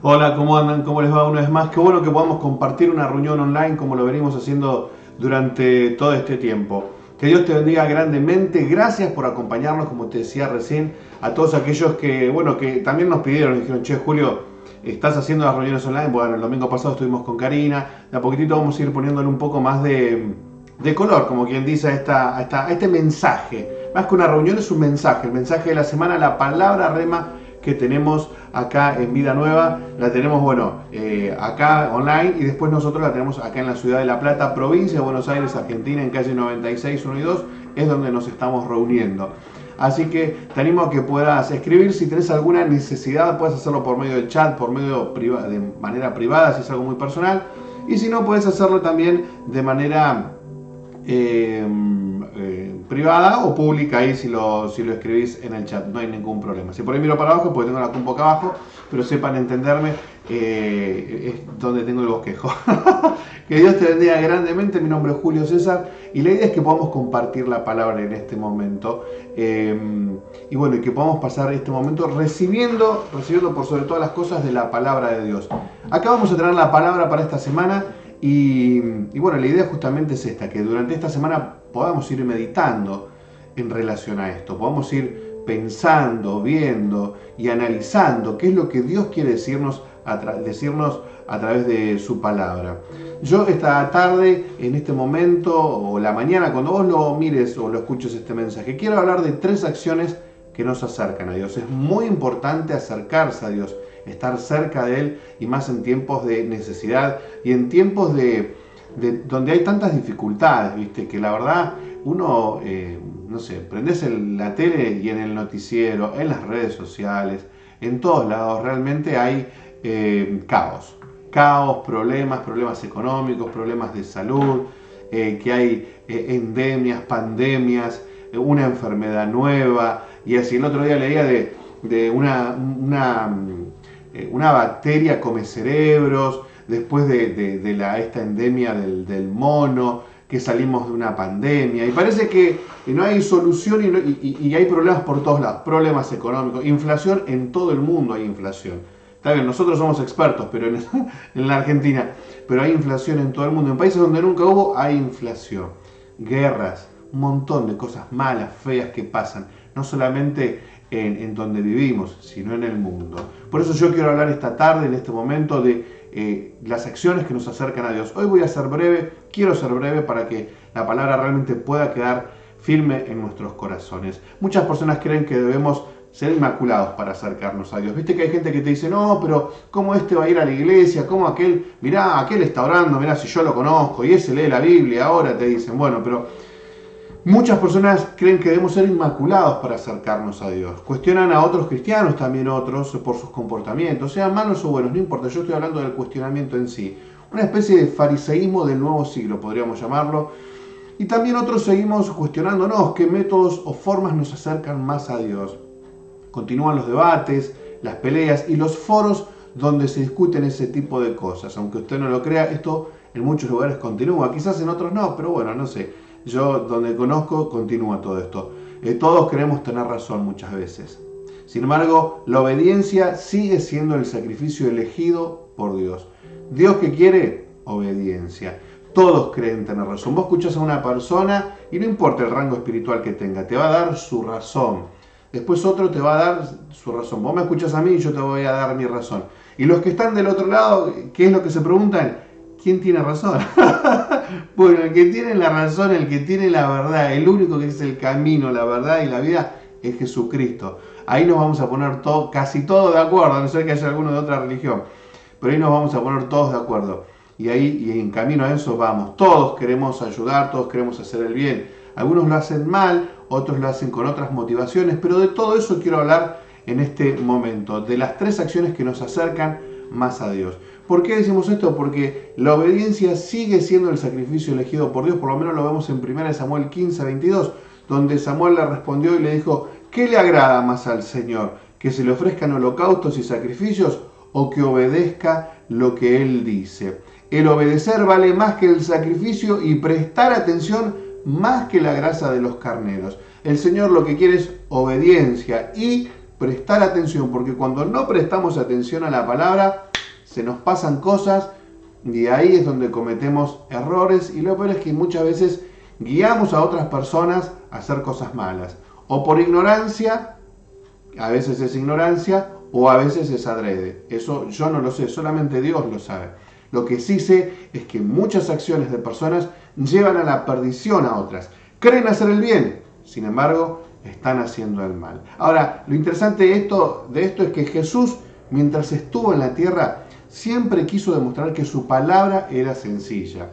Hola, ¿cómo andan? ¿Cómo les va una vez más? Qué bueno que podamos compartir una reunión online como lo venimos haciendo durante todo este tiempo. Que Dios te bendiga grandemente. Gracias por acompañarnos, como te decía recién, a todos aquellos que, bueno, que también nos pidieron, nos dijeron, che, Julio, ¿estás haciendo las reuniones online? Bueno, el domingo pasado estuvimos con Karina. De a poquitito vamos a ir poniéndole un poco más de color, como quien dice, a este mensaje. Más que una reunión es un mensaje. El mensaje de la semana, la palabra rema que tenemos acá en Vida Nueva, la tenemos, acá online, y después nosotros la tenemos acá en la ciudad de La Plata, provincia de Buenos Aires, Argentina, en calle 96, 1 y 2, es donde nos estamos reuniendo. Así que te animo a que puedas escribir si tenés alguna necesidad, puedes hacerlo por medio del chat, por medio de manera privada, si es algo muy personal, y si no, puedes hacerlo también de manera privada o pública ahí si lo escribís en el chat, no hay ningún problema. Si por ahí miro para abajo, porque tengo la compu acá abajo, pero sepan entenderme, es donde tengo el bosquejo. Que Dios te bendiga grandemente. Mi nombre es Julio César y la idea es que podamos compartir la palabra en este momento, y bueno, y que podamos pasar este momento recibiendo por sobre todas las cosas de la palabra de Dios. Acá vamos a tener la palabra para esta semana. Y bueno, la idea justamente es esta, que durante esta semana podamos ir meditando en relación a esto, podamos ir pensando, viendo y analizando qué es lo que Dios quiere decirnos a través de su palabra. Yo esta tarde, en este momento, o la mañana, cuando vos lo mires o lo escuches este mensaje, quiero hablar de 3 acciones que nos acercan a Dios. Es muy importante acercarse a Dios, estar cerca de Él, y más en tiempos de necesidad y en tiempos de donde hay tantas dificultades, ¿viste? Que la verdad uno, no sé, prendés la tele y en el noticiero, en las redes sociales, en todos lados realmente hay caos, problemas económicos, problemas de salud, que hay endemias, pandemias, una enfermedad nueva, y así el otro día leía de una bacteria come cerebros, después de esta endemia del mono, que salimos de una pandemia, y parece que no hay solución y hay problemas por todos lados, problemas económicos, inflación, en todo el mundo hay inflación. Está bien, nosotros somos expertos pero en la Argentina, pero hay inflación en todo el mundo. En países donde nunca hubo, hay inflación, guerras, un montón de cosas malas, feas que pasan, no solamente en donde vivimos, sino en el mundo. Por eso yo quiero hablar esta tarde, en este momento, de las acciones que nos acercan a Dios. Hoy voy a ser breve, quiero ser breve para que la palabra realmente pueda quedar firme en nuestros corazones. Muchas personas creen que debemos ser inmaculados para acercarnos a Dios. Viste que hay gente que te dice, no, pero ¿cómo este va a ir a la iglesia? ¿Cómo aquel? Mirá, aquel está orando, mirá, si yo lo conozco, y ese lee la Biblia, ahora te dicen, bueno, pero muchas personas creen que debemos ser inmaculados para acercarnos a Dios. Cuestionan a otros cristianos, también otros, por sus comportamientos, sean malos o buenos, no importa, yo estoy hablando del cuestionamiento en sí. Una especie de fariseísmo del nuevo siglo, podríamos llamarlo. Y también otros seguimos cuestionándonos qué métodos o formas nos acercan más a Dios. Continúan los debates, las peleas y los foros donde se discuten ese tipo de cosas. Aunque usted no lo crea, esto en muchos lugares continúa, quizás en otros no, pero bueno, no sé. Yo donde conozco continúa todo esto. Todos queremos tener razón muchas veces. Sin embargo, la obediencia sigue siendo el sacrificio elegido por Dios. ¿Dios qué quiere? Obediencia. Todos creen tener razón. Vos escuchás a una persona y no importa el rango espiritual que tenga, te va a dar su razón. Después otro te va a dar su razón. Vos me escuchás a mí y yo te voy a dar mi razón. Y los que están del otro lado, ¿qué es lo que se preguntan? ¿Quién tiene razón? Bueno, el que tiene la razón, el que tiene la verdad, el único que es el camino, la verdad y la vida es Jesucristo. Ahí nos vamos a poner casi todos de acuerdo, a no ser que haya alguno de otra religión. Pero ahí nos vamos a poner todos de acuerdo. Y ahí, y en camino a eso vamos. Todos queremos ayudar, todos queremos hacer el bien. Algunos lo hacen mal, otros lo hacen con otras motivaciones, pero de todo eso quiero hablar en este momento, de las 3 acciones que nos acercan más a Dios. ¿Por qué decimos esto? Porque la obediencia sigue siendo el sacrificio elegido por Dios, por lo menos lo vemos en 1 Samuel 15, 22, donde Samuel le respondió y le dijo, ¿qué le agrada más al Señor? ¿Que se le ofrezcan holocaustos y sacrificios o que obedezca lo que Él dice? El obedecer vale más que el sacrificio y prestar atención más que la grasa de los carneros. El Señor lo que quiere es obediencia y prestar atención, porque cuando no prestamos atención a la palabra, se nos pasan cosas y ahí es donde cometemos errores, y lo peor es que muchas veces guiamos a otras personas a hacer cosas malas, o por ignorancia, a veces es ignorancia, o a veces es adrede. Eso yo no lo sé, solamente Dios lo sabe. Lo que sí sé es que muchas acciones de personas llevan a la perdición a otras. Creen hacer el bien, sin embargo, están haciendo el mal. Ahora, lo interesante de esto es que Jesús, mientras estuvo en la tierra, siempre quiso demostrar que su palabra era sencilla.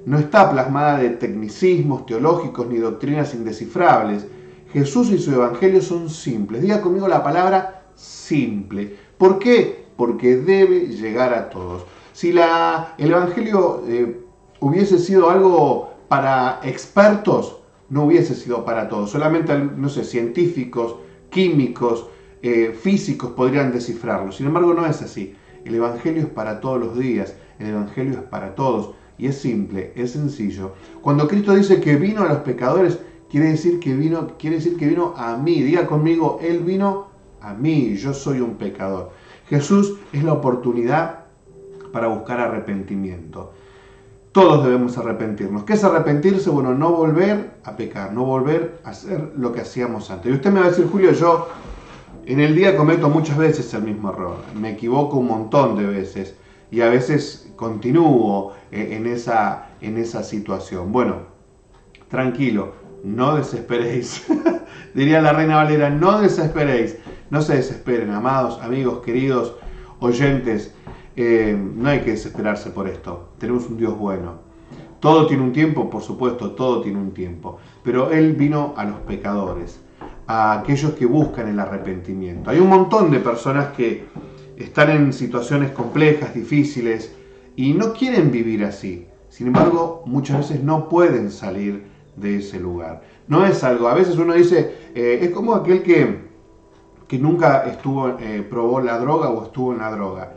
No está plasmada de tecnicismos teológicos ni doctrinas indescifrables. Jesús y su evangelio son simples. Diga conmigo la palabra simple. ¿Por qué? Porque debe llegar a todos. Si el evangelio hubiese sido algo para expertos, no hubiese sido para todos. Solamente, no sé, científicos, químicos, físicos podrían descifrarlo. Sin embargo, no es así. El evangelio es para todos los días. El evangelio es para todos. Y es simple, es sencillo. Cuando Cristo dice que vino a los pecadores, quiere decir que vino a mí. Diga conmigo, Él vino a mí. Yo soy un pecador. Jesús es la oportunidad para buscar arrepentimiento. Todos debemos arrepentirnos. ¿Qué es arrepentirse? Bueno, no volver a pecar, no volver a hacer lo que hacíamos antes. Y usted me va a decir, Julio, yo en el día cometo muchas veces el mismo error. Me equivoco un montón de veces y a veces continúo en esa situación. Bueno, tranquilo, no desesperéis. Diría la Reina Valera, no desesperéis. No se desesperen, amados, amigos, queridos oyentes. No hay que desesperarse por esto. Tenemos un Dios bueno. Todo tiene un tiempo, por supuesto, todo tiene un tiempo. Pero Él vino a los pecadores, a aquellos que buscan el arrepentimiento. Hay un montón de personas que están en situaciones complejas, difíciles, y no quieren vivir así. Sin embargo, muchas veces no pueden salir de ese lugar. No es algo, a veces uno dice, es como aquel que nunca probó la droga o estuvo en la droga.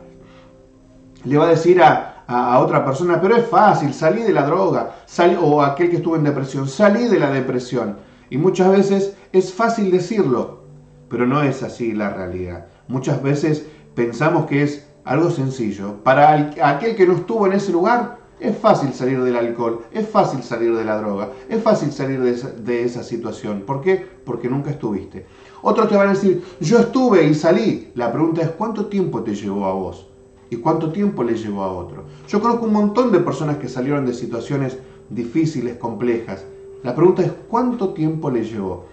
Le va a decir a otra persona, pero es fácil, salí de la droga, o aquel que estuvo en depresión, salí de la depresión. Y muchas veces es fácil decirlo, pero no es así la realidad. Muchas veces pensamos que es algo sencillo. Para aquel que no estuvo en ese lugar, es fácil salir del alcohol, es fácil salir de la droga, es fácil salir de esa situación. ¿Por qué? Porque nunca estuviste. Otros te van a decir, yo estuve y salí. La pregunta es, ¿cuánto tiempo te llevó a vos? ¿Y cuánto tiempo le llevó a otro? Yo conozco un montón de personas que salieron de situaciones difíciles, complejas. La pregunta es, ¿cuánto tiempo le llevó?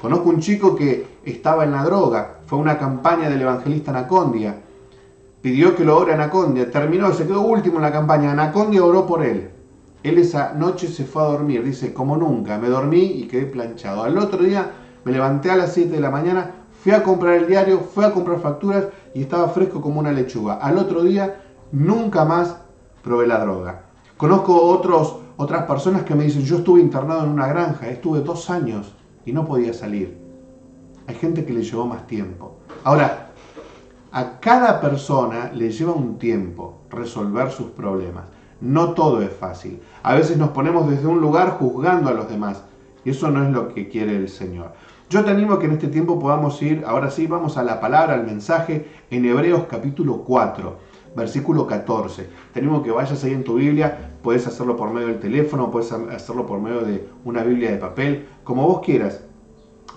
Conozco un chico que estaba en la droga, fue a una campaña del evangelista Anacondia, pidió que lo ore Anacondia, terminó, se quedó último en la campaña, Anacondia oró por él. Él esa noche se fue a dormir, dice, como nunca, me dormí y quedé planchado. Al otro día me levanté a las 7 de la mañana, fui a comprar el diario, fui a comprar facturas y estaba fresco como una lechuga. Al otro día nunca más probé la droga. Conozco otras personas que me dicen, yo estuve internado en una granja, estuve 2 años y no podía salir. Hay gente que le llevó más tiempo. Ahora, a cada persona le lleva un tiempo resolver sus problemas. No todo es fácil. A veces nos ponemos desde un lugar juzgando a los demás y eso no es lo que quiere el Señor. Yo te animo a que en este tiempo podamos ir, ahora sí, vamos a la palabra, al mensaje en Hebreos capítulo 4, versículo 14. Te animo a que vayas ahí en tu Biblia, puedes hacerlo por medio del teléfono, puedes hacerlo por medio de una Biblia de papel, como vos quieras.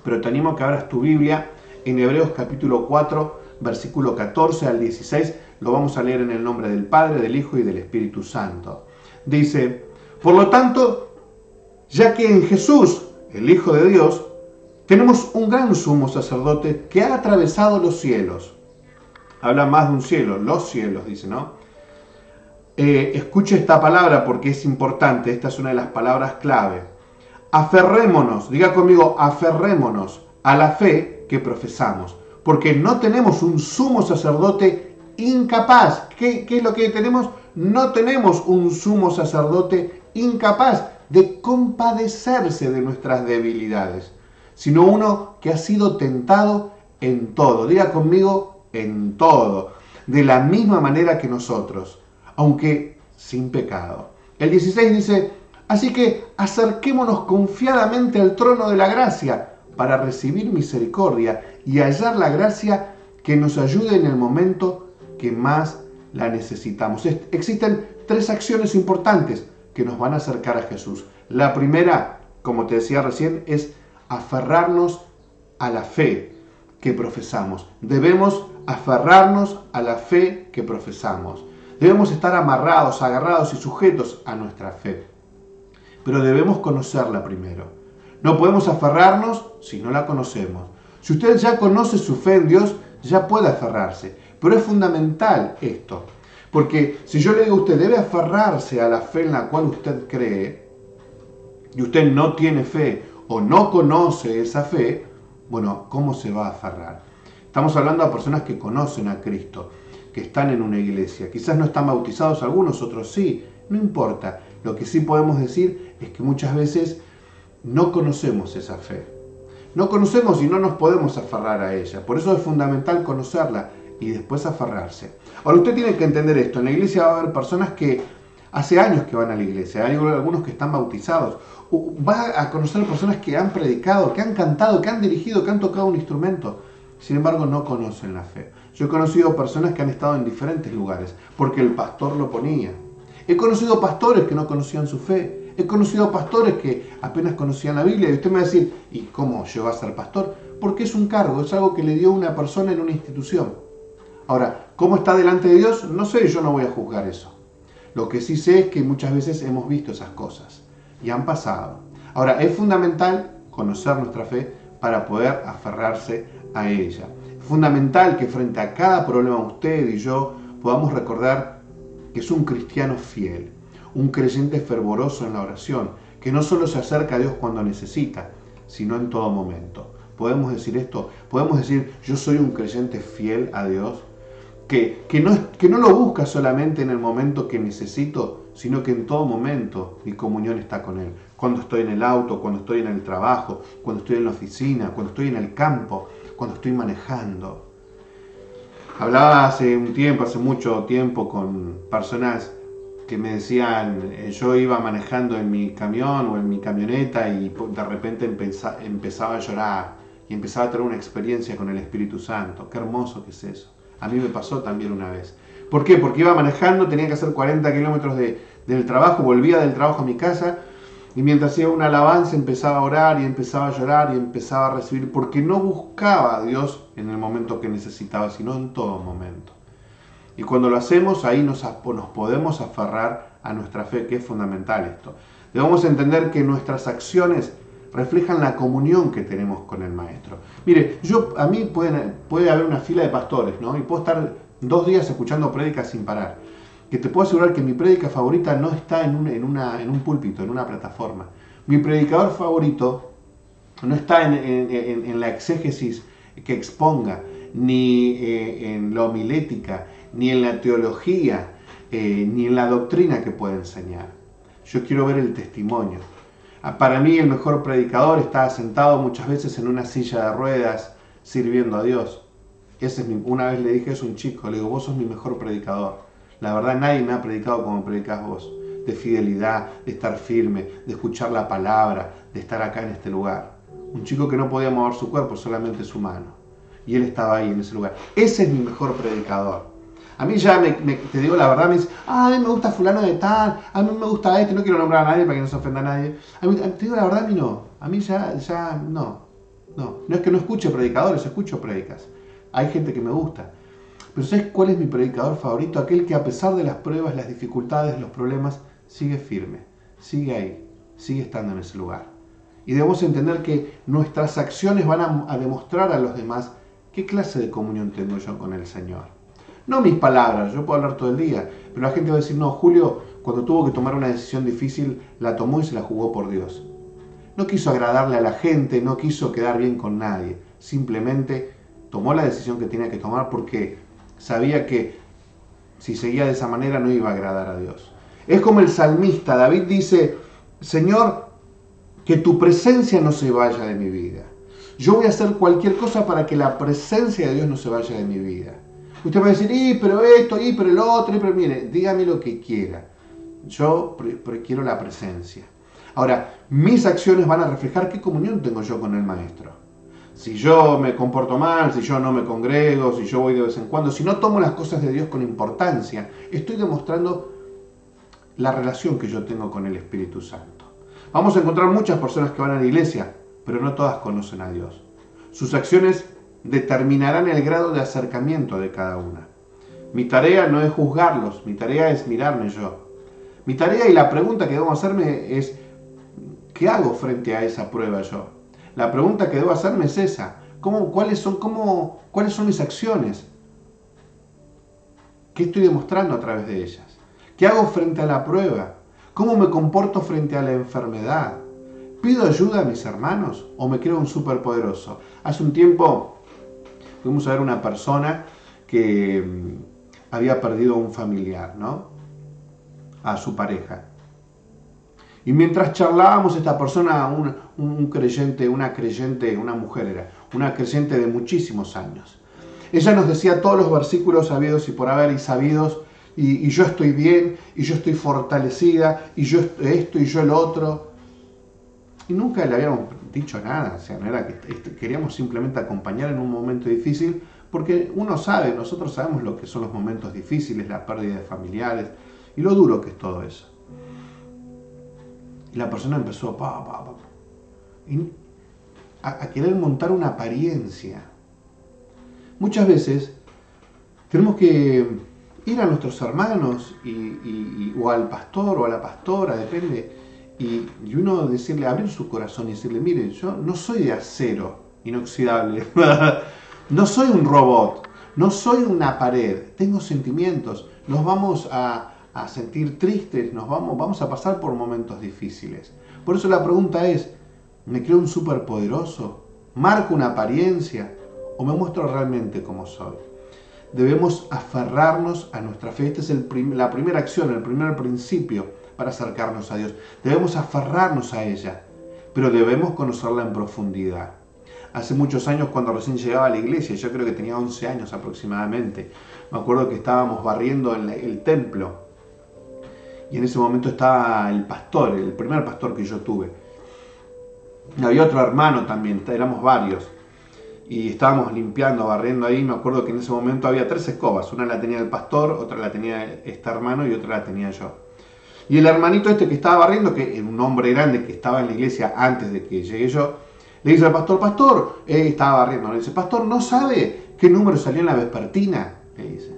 Pero te animo a que abras tu Biblia en Hebreos capítulo 4, versículo 14 al 16. Lo vamos a leer en el nombre del Padre, del Hijo y del Espíritu Santo. Dice, por lo tanto, ya que en Jesús, el Hijo de Dios, tenemos un gran sumo sacerdote que ha atravesado los cielos. Habla más de un cielo, los cielos, dice, ¿no? Escuche esta palabra porque es importante, esta es una de las palabras clave. Aferrémonos, diga conmigo, aferrémonos a la fe que profesamos, porque no tenemos un sumo sacerdote incapaz. ¿Qué es lo que tenemos? No tenemos un sumo sacerdote incapaz de compadecerse de nuestras debilidades, sino uno que ha sido tentado en todo. Diga conmigo, en todo, de la misma manera que nosotros, aunque sin pecado. El 16 dice, así que acerquémonos confiadamente al trono de la gracia para recibir misericordia y hallar la gracia que nos ayude en el momento que más la necesitamos. Existen 3 acciones importantes que nos van a acercar a Jesús. La primera, como te decía recién, es aferrarnos a la fe que profesamos. Debemos aferrarnos a la fe que profesamos. Debemos estar amarrados, agarrados y sujetos a nuestra fe. Pero debemos conocerla primero. No podemos aferrarnos si no la conocemos. Si usted ya conoce su fe en Dios, ya puede aferrarse. Pero es fundamental esto. Porque si yo le digo a usted, debe aferrarse a la fe en la cual usted cree, y usted no tiene fe o no conoce esa fe, bueno, ¿cómo se va a aferrar? Estamos hablando de personas que conocen a Cristo, que están en una iglesia. Quizás no están bautizados algunos, otros sí. No importa. Lo que sí podemos decir es que muchas veces no conocemos esa fe. No conocemos y no nos podemos aferrar a ella. Por eso es fundamental conocerla y después aferrarse. Ahora usted tiene que entender esto. En la iglesia va a haber personas que hace años que van a la iglesia. Hay algunos que están bautizados. Va a conocer personas que han predicado, que han cantado, que han dirigido, que han tocado un instrumento. Sin embargo, no conocen la fe. Yo he conocido personas que han estado en diferentes lugares porque el pastor lo ponía. He conocido pastores que no conocían su fe. He conocido pastores que apenas conocían la Biblia. Y usted me va a decir, ¿y cómo llegó a ser pastor? Porque es un cargo, es algo que le dio una persona en una institución. Ahora, ¿cómo está delante de Dios? No sé, yo no voy a juzgar eso. Lo que sí sé es que muchas veces hemos visto esas cosas y han pasado. Ahora, es fundamental conocer nuestra fe para poder aferrarse a ella. Es fundamental que frente a cada problema usted y yo podamos recordar que es un cristiano fiel, un creyente fervoroso en la oración, que no solo se acerca a Dios cuando necesita, sino en todo momento. ¿Podemos decir esto? ¿Podemos decir, yo soy un creyente fiel a Dios? Que no lo busca solamente en el momento que necesito, sino que en todo momento mi comunión está con Él. Cuando estoy en el auto, cuando estoy en el trabajo, cuando estoy en la oficina, cuando estoy en el campo, cuando estoy manejando. Hablaba hace mucho tiempo, con personas que me decían, yo iba manejando en mi camión o en mi camioneta y de repente empezaba a llorar y empezaba a tener una experiencia con el Espíritu Santo. Qué hermoso que es eso. A mí me pasó también una vez. ¿Por qué? Porque iba manejando, tenía que hacer 40 kilómetros del trabajo, volvía del trabajo a mi casa y mientras hacía una alabanza empezaba a orar y empezaba a llorar y empezaba a recibir, porque no buscaba a Dios en el momento que necesitaba, sino en todo momento. Y cuando lo hacemos, ahí nos podemos aferrar a nuestra fe, que es fundamental esto. Debemos entender que nuestras acciones reflejan la comunión que tenemos con el Maestro. Mire, a mí puede haber una fila de pastores, ¿no? Y puedo estar 2 días escuchando prédicas sin parar. Que te puedo asegurar que mi prédica favorita no está en un púlpito, en una plataforma. Mi predicador favorito no está en la exégesis que exponga, ni en la homilética, ni en la teología, ni en la doctrina que pueda enseñar. Yo quiero ver el testimonio. Para mí el mejor predicador está sentado muchas veces en una silla de ruedas sirviendo a Dios. Una vez le dije eso a un chico, le digo, vos sos mi mejor predicador. La verdad nadie me ha predicado como predicás vos, de fidelidad, de estar firme, de escuchar la palabra, de estar acá en este lugar. Un chico que no podía mover su cuerpo, solamente su mano. Y él estaba ahí en ese lugar. Ese es mi mejor predicador. A mí ya, te digo la verdad, me dice, a mí me gusta fulano de tal, a mí me gusta este, no quiero nombrar a nadie para que no se ofenda a nadie. Te digo la verdad, a mí no. A mí ya no. No es que no escuche predicadores, escucho predicas. Hay gente que me gusta. Pero ¿sabes cuál es mi predicador favorito? Aquel que a pesar de las pruebas, las dificultades, los problemas, sigue firme, sigue ahí, sigue estando en ese lugar. Y debemos entender que nuestras acciones van a demostrar a los demás qué clase de comunión tengo yo con el Señor. No mis palabras, yo puedo hablar todo el día, pero la gente va a decir, no, Julio, cuando tuvo que tomar una decisión difícil, la tomó y se la jugó por Dios. No quiso agradarle a la gente, no quiso quedar bien con nadie, simplemente tomó la decisión que tenía que tomar porque sabía que si seguía de esa manera no iba a agradar a Dios. Es como el salmista, David dice, Señor, que tu presencia no se vaya de mi vida. Yo voy a hacer cualquier cosa para que la presencia de Dios no se vaya de mi vida. Usted va a decir, pero esto, pero el otro, pero mire, dígame lo que quiera. Yo quiero la presencia. Ahora, mis acciones van a reflejar qué comunión tengo yo con el Maestro. Si yo me comporto mal, si yo no me congrego, si yo voy de vez en cuando, si no tomo las cosas de Dios con importancia, estoy demostrando la relación que yo tengo con el Espíritu Santo. Vamos a encontrar muchas personas que van a la iglesia, pero no todas conocen a Dios. Sus acciones determinarán el grado de acercamiento de cada una. Mi tarea no es juzgarlos, mi tarea es mirarme yo. Mi tarea y la pregunta que debo hacerme es, ¿qué hago frente a esa prueba yo? La pregunta que debo hacerme es esa, ¿cuáles son mis acciones? ¿Qué estoy demostrando a través de ellas? ¿Qué hago frente a la prueba? ¿Cómo me comporto frente a la enfermedad? ¿Pido ayuda a mis hermanos o me creo un superpoderoso? Hace un tiempo fuimos a ver una persona que había perdido a un familiar, ¿no? A su pareja. Y mientras charlábamos, esta persona, una creyente, una mujer era, una creyente de muchísimos años. Ella nos decía todos los versículos habidos y por haber y sabidos, y yo estoy bien, y yo estoy fortalecida, y yo esto y yo el otro. Y nunca le habíamos dicho nada, o sea, no era que queríamos simplemente acompañar en un momento difícil, porque uno sabe, nosotros sabemos lo que son los momentos difíciles, la pérdida de familiares, y lo duro que es todo eso. Y la persona empezó a querer montar una apariencia. Muchas veces tenemos que ir a nuestros hermanos o al pastor o a la pastora, depende, y uno decirle, abrir su corazón y decirle, mire, yo no soy de acero inoxidable, no soy un robot, no soy una pared, tengo sentimientos, nos vamos a sentir tristes, vamos a pasar por momentos difíciles. Por eso la pregunta es, ¿me creo un superpoderoso? ¿Marco una apariencia? ¿O me muestro realmente como soy? Debemos aferrarnos a nuestra fe. Esta es la primera acción, el primer principio para acercarnos a Dios. Debemos aferrarnos a ella, pero debemos conocerla en profundidad. Hace muchos años, cuando recién llegaba a la iglesia, yo creo que tenía 11 años aproximadamente, me acuerdo que estábamos barriendo el templo. Y en ese momento estaba el pastor, el primer pastor que yo tuve. Y había otro hermano también, éramos varios. Y estábamos limpiando, barriendo ahí. Me acuerdo que en ese momento había 3 escobas. Una la tenía el pastor, otra la tenía este hermano y otra la tenía yo. Y el hermanito este que estaba barriendo, que era un hombre grande que estaba en la iglesia antes de que llegue yo, le dice al pastor, estaba barriendo, le dice, pastor, ¿no sabe qué número salió en la vespertina? Le dice.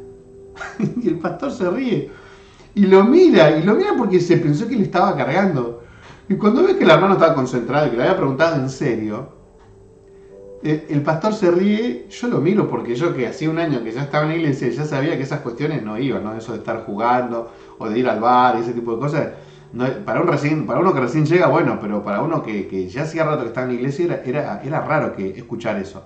Y el pastor se ríe. Y lo mira porque se pensó que le estaba cargando. Y cuando ve que el hermano estaba concentrado y que le había preguntado en serio, el pastor se ríe, yo lo miro porque yo que hacía un año que ya estaba en la iglesia ya sabía que esas cuestiones no iban, ¿no? Eso de estar jugando o de ir al bar y ese tipo de cosas, no, para uno que recién llega, bueno, pero para uno que ya hacía rato que estaba en la iglesia era raro que escuchar eso.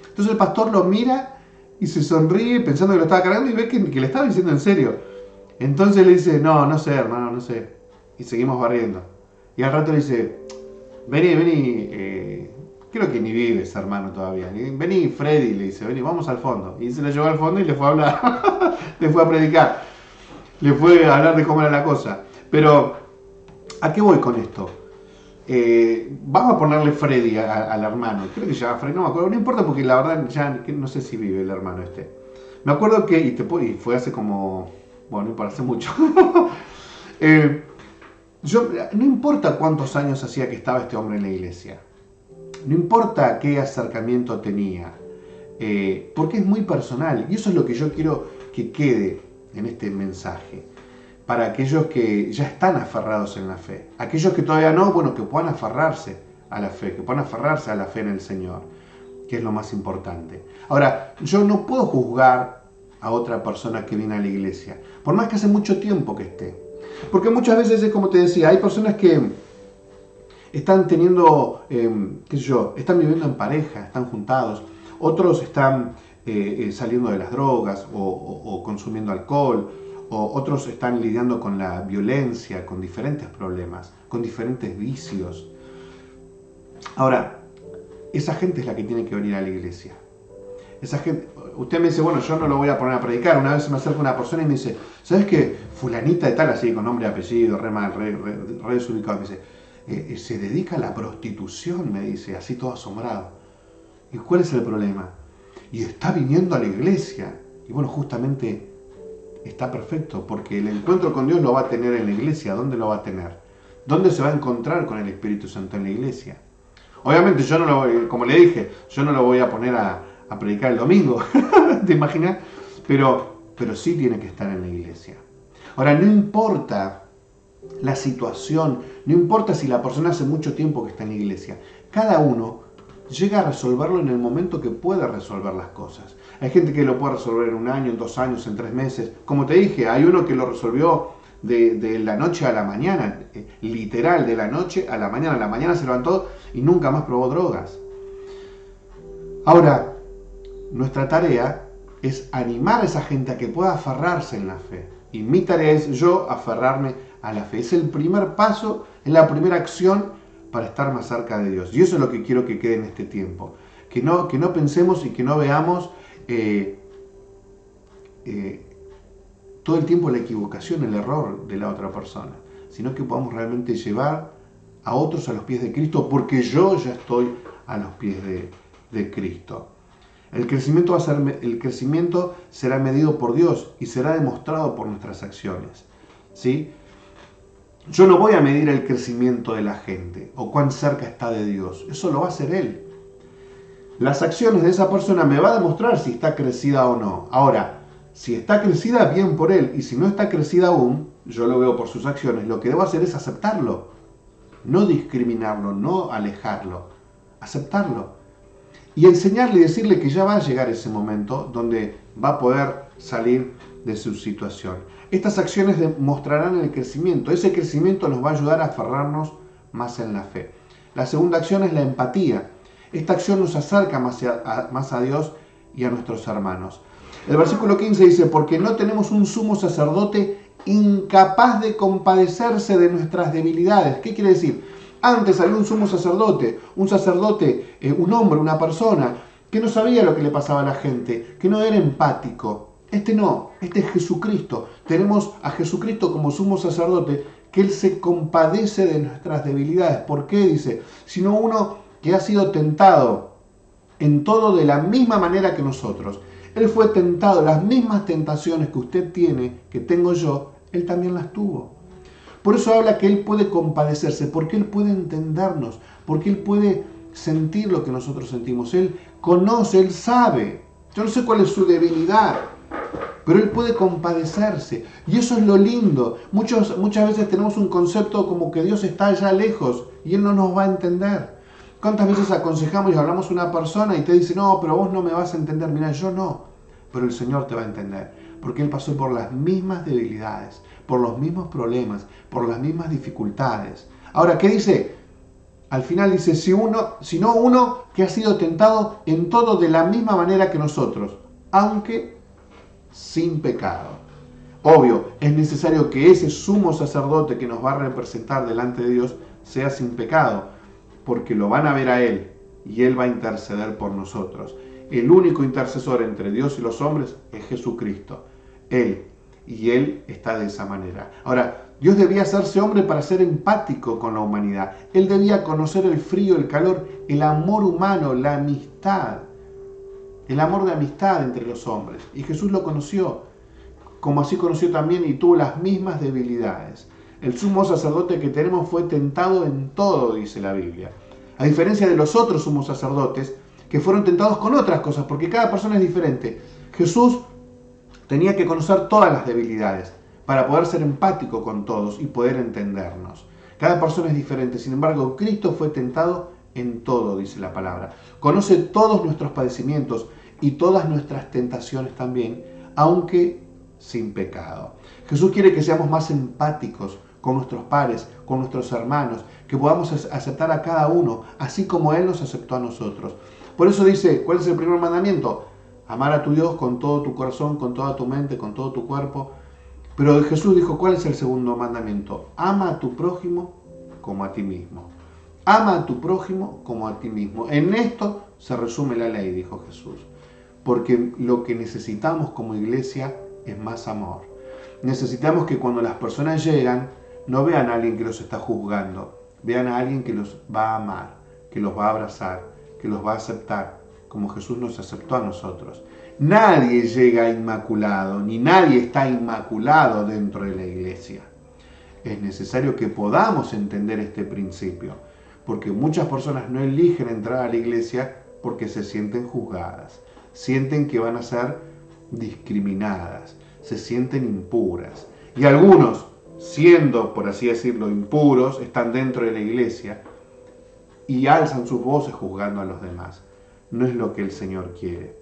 Entonces el pastor lo mira y se sonríe pensando que lo estaba cargando y ve que le estaba diciendo en serio. Entonces le dice, no sé, hermano, no sé. Y seguimos barriendo. Y al rato le dice, vení, creo que ni vives, hermano, todavía. Vení, Freddy, le dice, vení, vamos al fondo. Y se lo llevó al fondo y le fue a hablar, le fue a predicar. Le fue a hablar de cómo era la cosa. Pero, ¿a qué voy con esto? Vamos a ponerle Freddy al hermano. Creo que se llama Freddy, no me acuerdo. No importa porque la verdad ya no sé si vive el hermano este. Me acuerdo que, y fue hace como... Bueno, no hace mucho. No importa cuántos años hacía que estaba este hombre en la iglesia. No importa qué acercamiento tenía. Porque es muy personal. Y eso es lo que yo quiero que quede en este mensaje. Para aquellos que ya están aferrados en la fe. Aquellos que todavía no, bueno, que puedan aferrarse a la fe. Que puedan aferrarse a la fe en el Señor. Que es lo más importante. Ahora, yo no puedo juzgar a otra persona que viene a la iglesia, por más que hace mucho tiempo que esté. Porque muchas veces es como te decía, hay personas que están teniendo, están viviendo en pareja, están juntados, otros están saliendo de las drogas o consumiendo alcohol, o otros están lidiando con la violencia, con diferentes problemas, con diferentes vicios. Ahora, esa gente es la que tiene que venir a la iglesia. Esa gente, usted me dice, bueno, yo no lo voy a poner a predicar. Una vez me acerca una persona y me dice, ¿sabes qué? Fulanita de tal, así, con nombre y apellido, re desubicado, me dice, se dedica a la prostitución, me dice, así todo asombrado. ¿Y cuál es el problema? Y está viniendo a la iglesia. Y bueno, justamente está perfecto, porque el encuentro con Dios lo va a tener en la iglesia. ¿Dónde lo va a tener? ¿Dónde se va a encontrar con el Espíritu Santo? En la iglesia. Obviamente yo no lo voy, como le dije, yo no lo voy a poner a predicar el domingo, ¿te imaginas? Pero sí tiene que estar en la iglesia. Ahora, no importa la situación, no importa si la persona hace mucho tiempo que está en la iglesia, cada uno llega a resolverlo en el momento que puede resolver las cosas. Hay gente que lo puede resolver en 1 año, en 2 años, en 3 meses. Como te dije, hay uno que lo resolvió de la noche a la mañana, literal, de la noche a la mañana. A la mañana se levantó y nunca más probó drogas. Ahora, nuestra tarea es animar a esa gente a que pueda aferrarse en la fe. Y mi tarea es yo aferrarme a la fe. Es el primer paso, es la primera acción para estar más cerca de Dios. Y eso es lo que quiero que quede en este tiempo. Que no pensemos y que no veamos todo el tiempo la equivocación, el error de la otra persona, sino que podamos realmente llevar a otros a los pies de Cristo, porque yo ya estoy a los pies de Cristo. El crecimiento será medido por Dios y será demostrado por nuestras acciones. ¿Sí? Yo no voy a medir el crecimiento de la gente o cuán cerca está de Dios. Eso lo va a hacer Él. Las acciones de esa persona me va a demostrar si está crecida o no. Ahora, si está crecida, bien por Él. Y si no está crecida aún, yo lo veo por sus acciones. Lo que debo hacer es aceptarlo. No discriminarlo, no alejarlo. Aceptarlo. Y enseñarle y decirle que ya va a llegar ese momento donde va a poder salir de su situación. Estas acciones demostrarán el crecimiento. Ese crecimiento nos va a ayudar a aferrarnos más en la fe. La segunda acción es la empatía. Esta acción nos acerca más a Dios y a nuestros hermanos. El versículo 15 dice, porque no tenemos un sumo sacerdote incapaz de compadecerse de nuestras debilidades. ¿Qué quiere decir? Antes había un sumo sacerdote, un hombre, una persona, que no sabía lo que le pasaba a la gente, que no era empático. Este es Jesucristo. Tenemos a Jesucristo como sumo sacerdote, que Él se compadece de nuestras debilidades. ¿Por qué? Dice, sino uno que ha sido tentado en todo de la misma manera que nosotros. Él fue tentado, las mismas tentaciones que usted tiene, que tengo yo, Él también las tuvo. Por eso habla que Él puede compadecerse, porque Él puede entendernos, porque Él puede sentir lo que nosotros sentimos. Él conoce, Él sabe. Yo no sé cuál es su debilidad, pero Él puede compadecerse. Y eso es lo lindo. Muchas veces tenemos un concepto como que Dios está allá lejos y Él no nos va a entender. ¿Cuántas veces aconsejamos y hablamos a una persona y te dice, no, pero vos no me vas a entender? Mira, yo no, pero el Señor te va a entender, porque Él pasó por las mismas debilidades, por los mismos problemas, por las mismas dificultades. Ahora, ¿qué dice? Al final dice, sino uno que ha sido tentado en todo de la misma manera que nosotros, aunque sin pecado. Obvio, es necesario que ese sumo sacerdote que nos va a representar delante de Dios sea sin pecado, porque lo van a ver a Él y Él va a interceder por nosotros. El único intercesor entre Dios y los hombres es Jesucristo. Él está de esa manera. Ahora, Dios debía hacerse hombre para ser empático con la humanidad. Él debía conocer el frío, el calor, el amor humano, la amistad. El amor de amistad entre los hombres. Y Jesús lo conoció, como así conoció también y tuvo las mismas debilidades. El sumo sacerdote que tenemos fue tentado en todo, dice la Biblia. A diferencia de los otros sumos sacerdotes que fueron tentados con otras cosas, porque cada persona es diferente. Jesús tenía que conocer todas las debilidades para poder ser empático con todos y poder entendernos. Cada persona es diferente, sin embargo, Cristo fue tentado en todo, dice la palabra. Conoce todos nuestros padecimientos y todas nuestras tentaciones también, aunque sin pecado. Jesús quiere que seamos más empáticos con nuestros pares, con nuestros hermanos, que podamos aceptar a cada uno, así como Él nos aceptó a nosotros. Por eso dice, ¿cuál es el primer mandamiento? Amar a tu Dios con todo tu corazón, con toda tu mente, con todo tu cuerpo. Pero Jesús dijo, ¿cuál es el segundo mandamiento? Ama a tu prójimo como a ti mismo. Ama a tu prójimo como a ti mismo. En esto se resume la ley, dijo Jesús. Porque lo que necesitamos como iglesia es más amor. Necesitamos que cuando las personas llegan, no vean a alguien que los está juzgando, vean a alguien que los va a amar, que los va a abrazar, que los va a aceptar, como Jesús nos aceptó a nosotros. Nadie llega inmaculado, ni nadie está inmaculado dentro de la iglesia. Es necesario que podamos entender este principio, porque muchas personas no eligen entrar a la iglesia porque se sienten juzgadas, sienten que van a ser discriminadas, se sienten impuras. Y algunos, siendo, por así decirlo, impuros, están dentro de la iglesia y alzan sus voces juzgando a los demás. No es lo que el Señor quiere.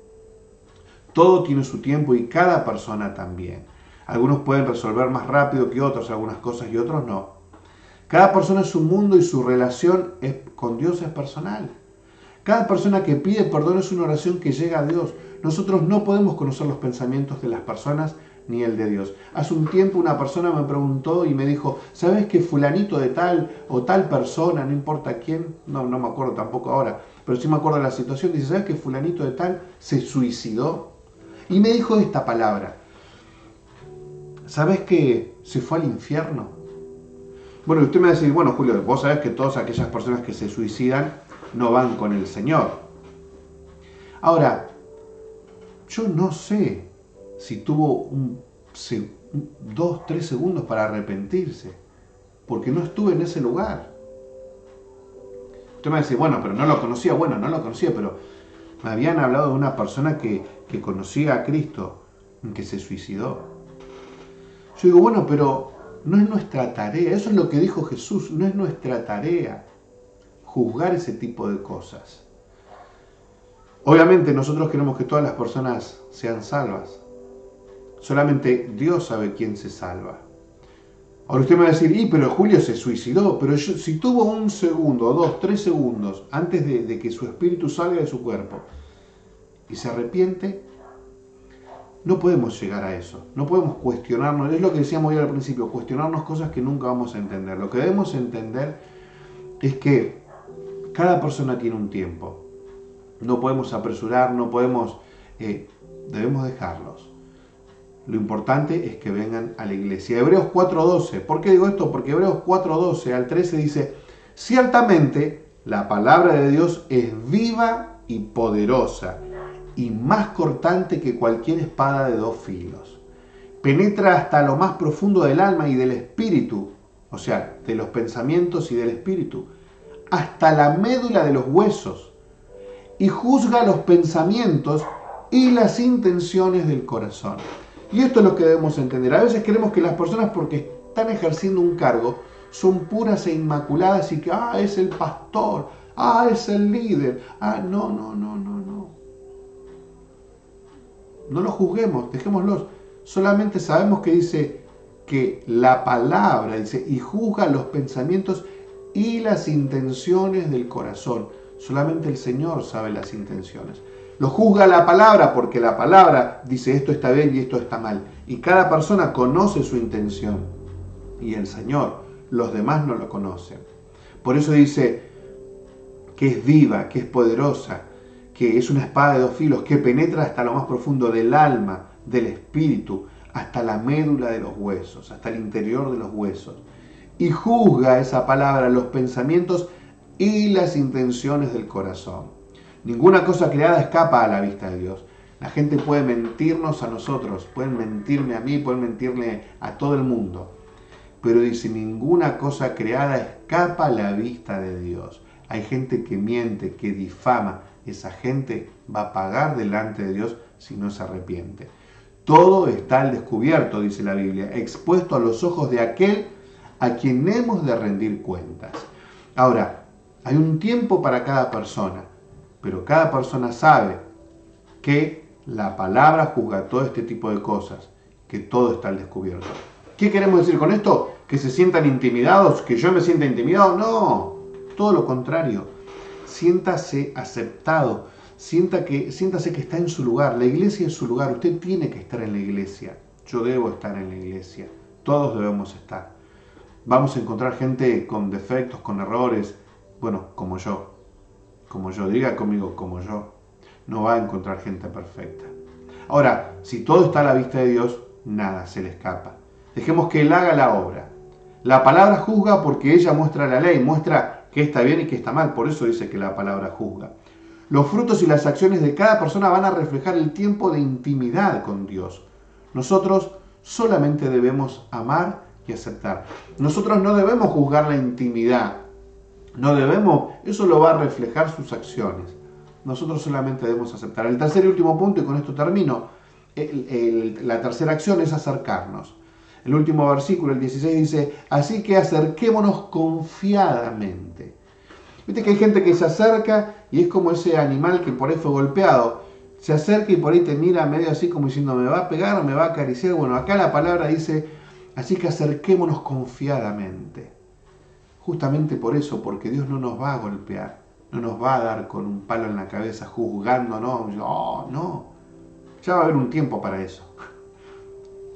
Todo tiene su tiempo y cada persona también. Algunos pueden resolver más rápido que otros algunas cosas y otros no. Cada persona es un mundo y su relación con Dios es personal. Cada persona que pide perdón es una oración que llega a Dios. Nosotros no podemos conocer los pensamientos de las personas ni el de Dios. Hace un tiempo una persona me preguntó y me dijo, ¿sabes que fulanito de tal o tal persona, no importa quién, no me acuerdo tampoco ahora, pero sí me acuerdo de la situación, dice, ¿sabes que fulanito de tal se suicidó? Y me dijo esta palabra, ¿sabes que se fue al infierno? Bueno, y usted me va a decir, bueno, Julio, vos sabés que todas aquellas personas que se suicidan no van con el Señor. Ahora, yo no sé si tuvo 2, 3 segundos para arrepentirse, porque no estuve en ese lugar. Usted me va a decir, bueno, pero no lo conocía. Bueno, no lo conocía, pero me habían hablado de una persona que conocía a Cristo, que se suicidó. Yo digo, bueno, pero no es nuestra tarea, eso es lo que dijo Jesús, no es nuestra tarea juzgar ese tipo de cosas. Obviamente nosotros queremos que todas las personas sean salvas. Solamente Dios sabe quién se salva. Ahora usted me va a decir, pero Julio se suicidó, pero si tuvo 1 segundo, 2, 3 segundos antes de que su espíritu salga de su cuerpo y se arrepiente, no podemos llegar a eso, no podemos cuestionarnos, es lo que decíamos hoy al principio, cuestionarnos cosas que nunca vamos a entender. Lo que debemos entender es que cada persona tiene un tiempo, no podemos apresurar, debemos dejarlos. Lo importante es que vengan a la iglesia. Hebreos 4:12, ¿por qué digo esto? Porque Hebreos 4:12 al 13 dice, ciertamente la palabra de Dios es viva y poderosa, y más cortante que cualquier espada de 2 filos. Penetra hasta lo más profundo del alma y del espíritu, o sea, de los pensamientos y del espíritu, hasta la médula de los huesos, y juzga los pensamientos y las intenciones del corazón. Y esto es lo que debemos entender. A veces creemos que las personas, porque están ejerciendo un cargo, son puras e inmaculadas y que, es el pastor, es el líder. No. No los juzguemos, dejémoslos. Solamente sabemos que dice que la palabra, dice, y juzga los pensamientos y las intenciones del corazón. Solamente el Señor sabe las intenciones. Lo juzga la palabra porque la palabra dice esto está bien y esto está mal. Y cada persona conoce su intención. Y el Señor, los demás no lo conocen. Por eso dice que es viva, que es poderosa, que es una espada de 2 filos, que penetra hasta lo más profundo del alma, del espíritu, hasta la médula de los huesos, hasta el interior de los huesos. Y juzga esa palabra los pensamientos y las intenciones del corazón. Ninguna cosa creada escapa a la vista de Dios. La gente puede mentirnos a nosotros, pueden mentirme a mí, pueden mentirle a todo el mundo. Pero dice, ninguna cosa creada escapa a la vista de Dios. Hay gente que miente, que difama. Esa gente va a pagar delante de Dios si no se arrepiente. Todo está al descubierto, dice la Biblia, expuesto a los ojos de aquel a quien hemos de rendir cuentas. Ahora, hay un tiempo para cada persona, pero cada persona sabe que la palabra juzga todo este tipo de cosas, que todo está al descubierto. ¿Qué queremos decir con esto? ¿Que se sientan intimidados? ¿Que yo me sienta intimidado? No, todo lo contrario. Siéntase aceptado, siéntase que está en su lugar. La iglesia es su lugar, usted tiene que estar en la iglesia. Yo debo estar en la iglesia, todos debemos estar. Vamos a encontrar gente con defectos, con errores, bueno, como yo, diga conmigo, como yo. No va a encontrar gente perfecta. Ahora, si todo está a la vista de Dios, nada se le escapa. Dejemos que Él haga la obra. La palabra juzga porque ella muestra la ley, muestra qué está bien y qué está mal. Por eso dice que la palabra juzga. Los frutos y las acciones de cada persona van a reflejar el tiempo de intimidad con Dios. Nosotros solamente debemos amar y aceptar. Nosotros no debemos juzgar la intimidad. Eso lo va a reflejar sus acciones. Nosotros solamente debemos aceptar. El tercer y último punto, y con esto termino, la tercera acción es acercarnos. El último versículo, el 16, dice, así que acerquémonos confiadamente. Viste que hay gente que se acerca y es como ese animal que por ahí fue golpeado. Se acerca y por ahí te mira medio así como diciendo, ¿me va a pegar o me va a acariciar? Bueno, acá la palabra dice, así que acerquémonos confiadamente. Justamente por eso, porque Dios no nos va a golpear, no nos va a dar con un palo en la cabeza juzgándonos. No, ya va a haber un tiempo para eso.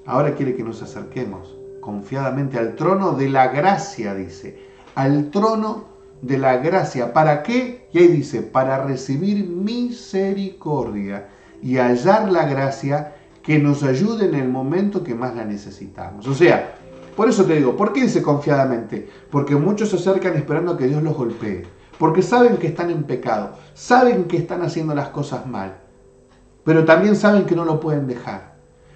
Ahora quiere que nos acerquemos confiadamente al trono de la gracia, dice, al trono de la gracia. ¿Para qué? Y ahí dice, para recibir misericordia y hallar la gracia que nos ayude en el momento que más la necesitamos. O sea, por eso te digo, ¿por qué dice confiadamente? Porque muchos se acercan esperando a que Dios los golpee, porque saben que están en pecado, saben que están haciendo las cosas mal, pero también saben que no lo pueden dejar.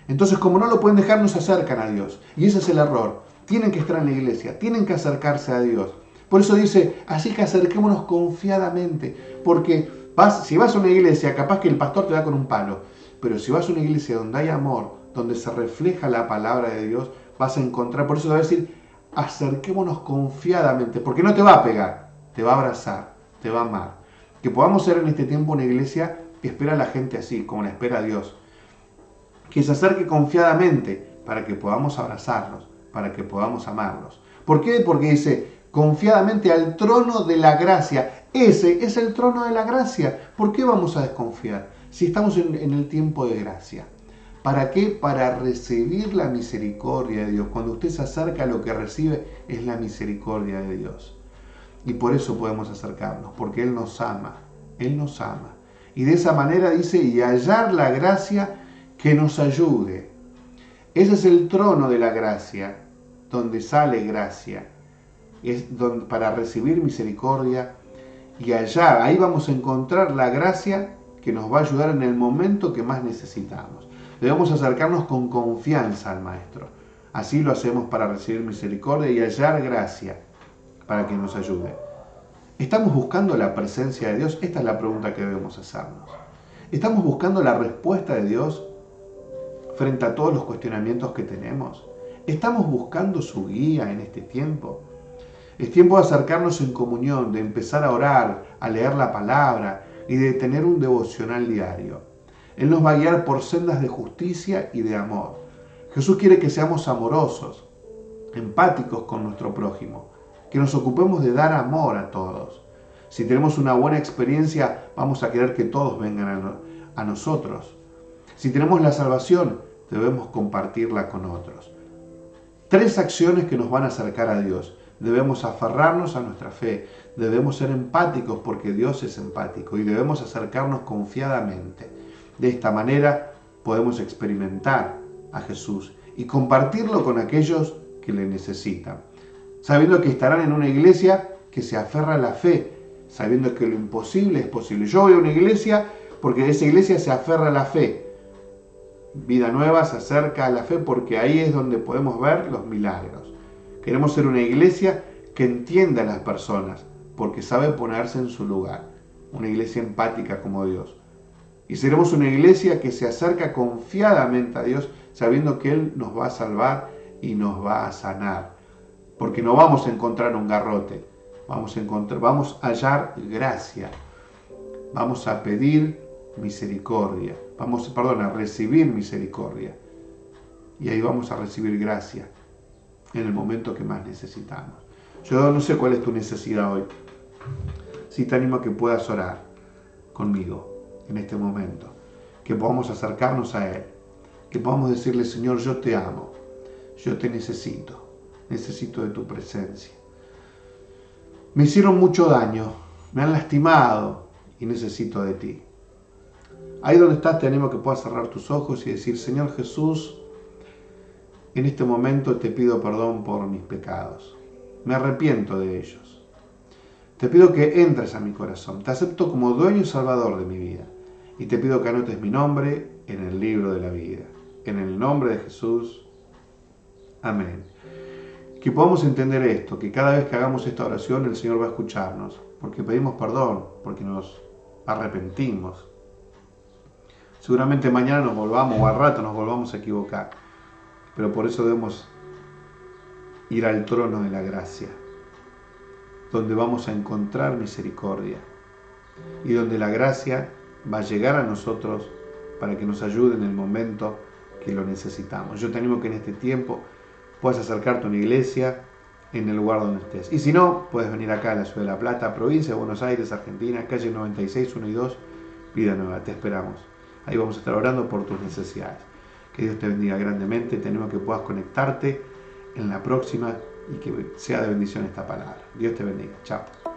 Entonces, como no lo pueden dejar, no se acercan a Dios. Y ese es el error. Tienen que estar en la iglesia, tienen que acercarse a Dios. Por eso dice, así que acerquémonos confiadamente. Porque si vas a una iglesia, capaz que el pastor te da con un palo. Pero si vas a una iglesia donde hay amor, donde se refleja la palabra de Dios, vas a encontrar, por eso te va a decir, acerquémonos confiadamente. Porque no te va a pegar, te va a abrazar, te va a amar. Que podamos ser en este tiempo una iglesia que espera a la gente así, como la espera a Dios. Que se acerque confiadamente para que podamos abrazarlos, para que podamos amarlos. ¿Por qué? Porque dice, confiadamente al trono de la gracia. Ese es el trono de la gracia. ¿Por qué vamos a desconfiar si estamos en el tiempo de gracia? ¿Para qué? Para recibir la misericordia de Dios. Cuando usted se acerca, lo que recibe es la misericordia de Dios. Y por eso podemos acercarnos, porque Él nos ama. Él nos ama. Y de esa manera dice, y hallar la gracia que nos ayude. Ese es el trono de la gracia, donde sale gracia. Es para recibir misericordia y hallar. Ahí vamos a encontrar la gracia que nos va a ayudar en el momento que más necesitamos. Debemos acercarnos con confianza al Maestro. Así lo hacemos para recibir misericordia y hallar gracia para que nos ayude. ¿Estamos buscando la presencia de Dios? Esta es la pregunta que debemos hacernos. ¿Estamos buscando la respuesta de Dios frente a todos los cuestionamientos que tenemos? ¿Estamos buscando su guía en este tiempo? Es tiempo de acercarnos en comunión, de empezar a orar, a leer la palabra y de tener un devocional diario. Él nos va a guiar por sendas de justicia y de amor. Jesús quiere que seamos amorosos, empáticos con nuestro prójimo, que nos ocupemos de dar amor a todos. Si tenemos una buena experiencia, vamos a querer que todos vengan a nosotros. Si tenemos la salvación, debemos compartirla con otros. 3 acciones que nos van a acercar a Dios. Debemos aferrarnos a nuestra fe, debemos ser empáticos porque Dios es empático y debemos acercarnos confiadamente. De esta manera podemos experimentar a Jesús y compartirlo con aquellos que le necesitan, sabiendo que estarán en una iglesia que se aferra a la fe, sabiendo que lo imposible es posible. Yo voy a una iglesia porque de esa iglesia se aferra a la fe. Vida Nueva se acerca a la fe porque ahí es donde podemos ver los milagros. Queremos ser una iglesia que entienda a las personas porque sabe ponerse en su lugar. Una iglesia empática como Dios. Y seremos una iglesia que se acerca confiadamente a Dios sabiendo que Él nos va a salvar y nos va a sanar. Porque no vamos a encontrar un garrote. Vamos a hallar gracia. Vamos a pedir misericordia. A recibir misericordia. Y ahí vamos a recibir gracia en el momento que más necesitamos. Yo no sé cuál es tu necesidad hoy. Sí te animo a que puedas orar conmigo en este momento. Que podamos acercarnos a Él. Que podamos decirle, Señor, yo te amo. Yo te necesito. Necesito de tu presencia. Me hicieron mucho daño. Me han lastimado. Y necesito de ti. Ahí donde estás te animo a que puedas cerrar tus ojos y decir, Señor Jesús, en este momento te pido perdón por mis pecados. Me arrepiento de ellos. Te pido que entres a mi corazón. Te acepto como dueño y salvador de mi vida. Y te pido que anotes mi nombre en el libro de la vida. En el nombre de Jesús. Amén. Que podamos entender esto, que cada vez que hagamos esta oración el Señor va a escucharnos, porque pedimos perdón, porque nos arrepentimos. Seguramente mañana nos volvamos, o al rato nos volvamos a equivocar, pero por eso debemos ir al trono de la gracia, donde vamos a encontrar misericordia y donde la gracia va a llegar a nosotros para que nos ayude en el momento que lo necesitamos. Yo te animo que en este tiempo puedas acercarte a una iglesia en el lugar donde estés. Y si no, puedes venir acá a la Ciudad de La Plata, provincia de Buenos Aires, Argentina, calle 96, 1 y 2, Vida Nueva. Te esperamos. Ahí vamos a estar orando por tus necesidades. Que Dios te bendiga grandemente. Te animo que puedas conectarte en la próxima y que sea de bendición esta palabra. Dios te bendiga. Chao.